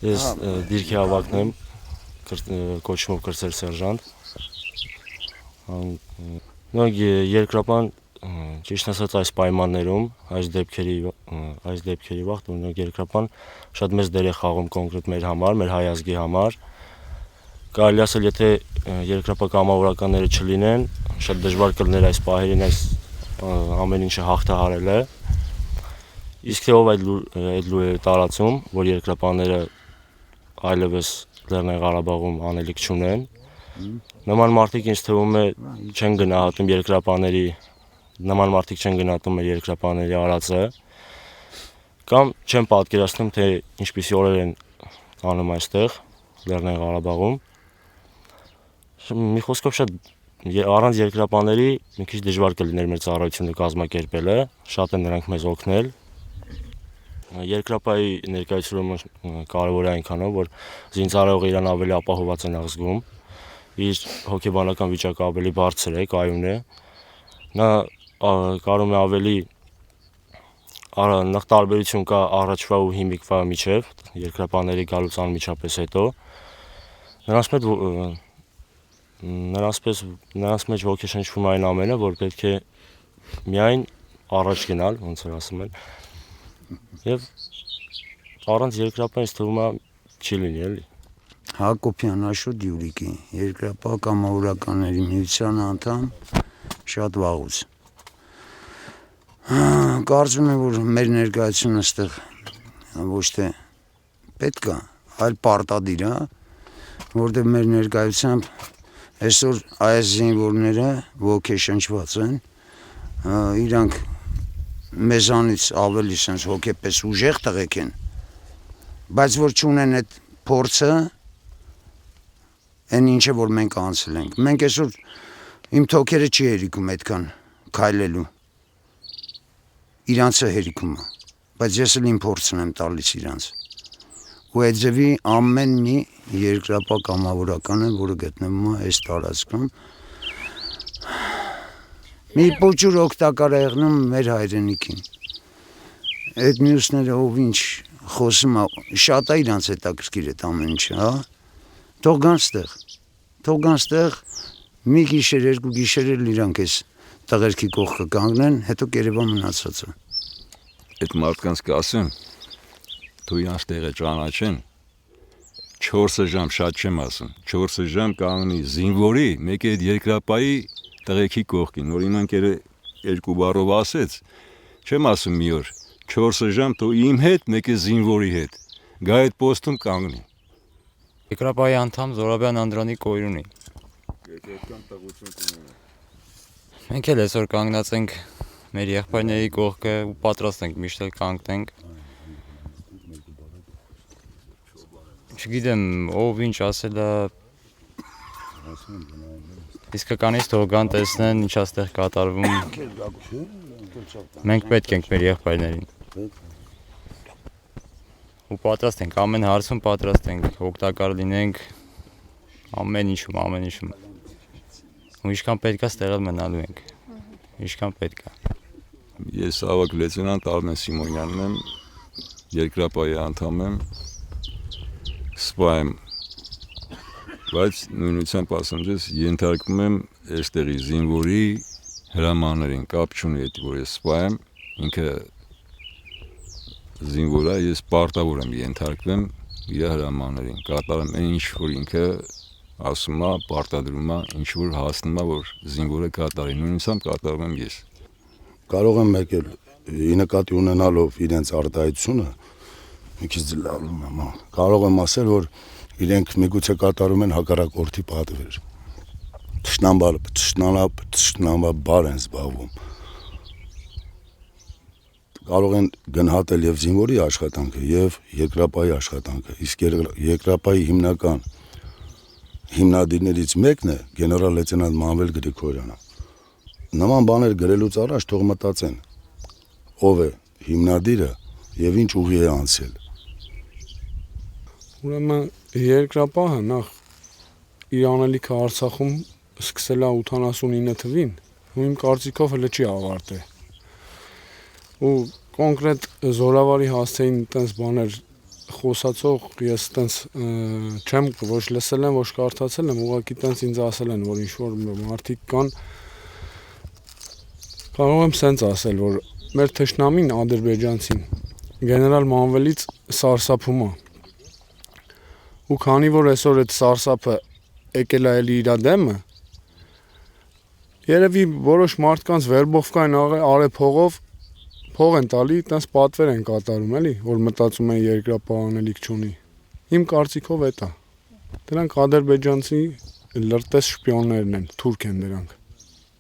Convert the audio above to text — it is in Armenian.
Ես դիրքի ավակն եմ, կոչումով կրտսեր սերժանտ։ Նույն երկրապահան ճիշտ ասած այս պայմաններում, այս դեպքերի վաղ երկրապահան շատ մեծ դեր է խաղում կոնկրետ մեր համար, մեր հայ ազգի համար։ Կարելի ասել, եթե երկրապահ կամավորականները չլինեն, շատ դժվար կլիներ այս պահերին այս ամեն ինչը հաղթահարելը։ Իսկ թե ով այդ լուրերը տարածում, որ երկրապահները այլևս Լեռնային Ղարաբաղում անելիք չունեն, նման մարդիկ ինձ թվում է չեն գնահատում մեր երկրապահների արածը, կամ չեն պատկերացնում, թե ինչպիսի օրեր են անում այստեղ Լեռնային Ղարաբաղում։ Մի խոսքով առանց երկրապահների մի քիչ դժվար կլիներ մեր ծառայությունը կազմակերպելը, շատ են նրանք մեզ օգնել։ Երկրապահի ներկայությունը կարևոր է այնքանով, որ զինծառայողը իրան ավելի ապահոված է նախ զգում, իր հոգեբանական վիճակը ավելի բարձր է, կայուն է, նա կարում է ավելի նախ տարբերություն կա առաջվա ու հիմիկվա միջև, երկրապահների գալուց անմիջապես հետո, նրանց մեջ ոգեշնչվում այն ամենը, որ պետք է միայն առաջ գնալ, ոնց որ ասում են, եւ առանց երկրապահի ինձ թվում է չի լինի էլի։ Հակոբյան Աշոտ Յուրիկի, երկրապահ կամավորականների միության անդամ, շատ վաղուց։ Կարծում եմ, որ մեր ներկայությունը այստեղ ոչ թե պետք է, այլ պարտադիր է, որտեղ մեր ներկայությամբ այսօր այս զինվորները ոգեշնչված են, իրանք մեզանից ավելի sense հոգեպես ուժեղ տղեկ են, բայց որ չունեն այդ փորձը, այն ինչը որ մենք անցել ենք։ Մենք այսօր իմ թոքերը չի հերիքում այդքան քայլելու։ Իրանցը հերիքում է, բայց ես էլ իմ փորձն եմ տալիս իրանց։ Ու այդ ձևի ամեն մի երկրապահ կամավորականը, որը գտնվում է այս տարածքում, մի փոքր օգտակար է եղնում մեր հայրենիքին։ Այդ մյուսները ով ինչ խոսում է, շատ է իրանց հետաքրքիր այդ ամեն ինչը, հա։ Թող գան ստեղ, մի գիշեր, երկու գիշեր էլ իրանք էս տղերքի կողքը կանգնեն, հետո կերևա մնացածը։ Այդ մարդկանց կասեմ, դու իրանց տեղը ճանաչեն, 4 ժամ շատ չեմ ասում, 4 ժամ կանգնի զինվորի, մեկ է այդ երկրապահի տղեկի կողքին, որ իմ ընկերը 2 բառով ասեց, չեմ ասում մի օր, 4 ժամ դու իմ հետ, մեկ է զինվորի հետ, գա այդ պոստում կանգնի։ Երկրապահի անդամ Զորաբյան Անդրանիկ Կոյրունի։ Մենք էլ այսօր կանգնած ենք մեր եղբայրների կողքը ու պատրաստ ենք միշտ էլ կանգնենք։ Չգիտեմ, ով ինչ ասել է, իսկականից թող գան տեսնեն ինչ աստեղ կատարվում։ Մենք պետք ենք մեր եղբայրներին։ Ու պատրաստ ենք, ամեն հարցում պատրաստ ենք, օգտակար լինենք ամեն ինչում։ Ու ինչքան պետք է ստեղ մնալու ենք, ինչքան պետք է։ Ես ավագ լեյտենանտ Արմեն Սիմոնյանն եմ, երկրապահի անդամ եմ, սպա եմ, բայց նույնությամբ ասեմ ձեզ, ենթարկվում եմ այստեղի զինվորի հրամաններին, կապ չունի հետ, որ ես սպա եմ, ինքը զինվոր է, ես պարտավոր եմ ենթարկվեմ իր հրամաններին, կատարեմ այն ինչ որ ինքը ասում է, պարտադրում է, ինչ որ հասնում է, որ զինվորը կատարի, նույնությամբ կատարում եմ ես։ Կարող եմ մեկ էլ ի նկատի ունենալով իրենց արտահայտությունը, մի քիչ լալում եմ, կարող եմ ասել, որ իրենք միգուցե կատարում են հակառակորդի պատվեր։ Թշնամաբար են զբաղվում։ Կարող են գնահատել եւ զինվորի աշխատանքը եւ երկրապահի աշխատանքը, իսկ երկրապահի հիմնական հիմնադիրներից մեկն է գեներալ լեյտենանտ Մանվել Գրիգորյանը։ Նման բաներ գրելուց առաջ թող մտածեն, ով է հիմնադիրը եւ ինչ ուղի է անցել։ Ուրեմն երկրապահը նախ իր անելիքը Արցախում սկսել է 89 թվին, ու իմ կարծիքով հələ չի ավարտել։ Ու կոնկրետ զորավարի հասցեին տենց բաներ խոսացող ես տենց չեմ ոչ լսել եմ, ոչ կարդացել եմ, ուղղակի տենց ինձ ասել են, որ ինչ որ մարդիկ կան, կարող եմ սենց ասել, որ մեր թշնամին ադրբեջանցին գեներալ Մանվելից սարսափում է։ Ու քանի որ այսօր այդ սարսափը եկել է էլի իր դեմը, երևի որոշ մարդկանց վերբովկային արեփողով փող են տալի, տես պատվեր են կատարում, էլի, որ մտածում են երկրապահանելիք չունի։ Իմ կարծիքով էդ է։ Դրանք ադրբեջանցի լրտես շպիոններն են, թուրք են դրանք։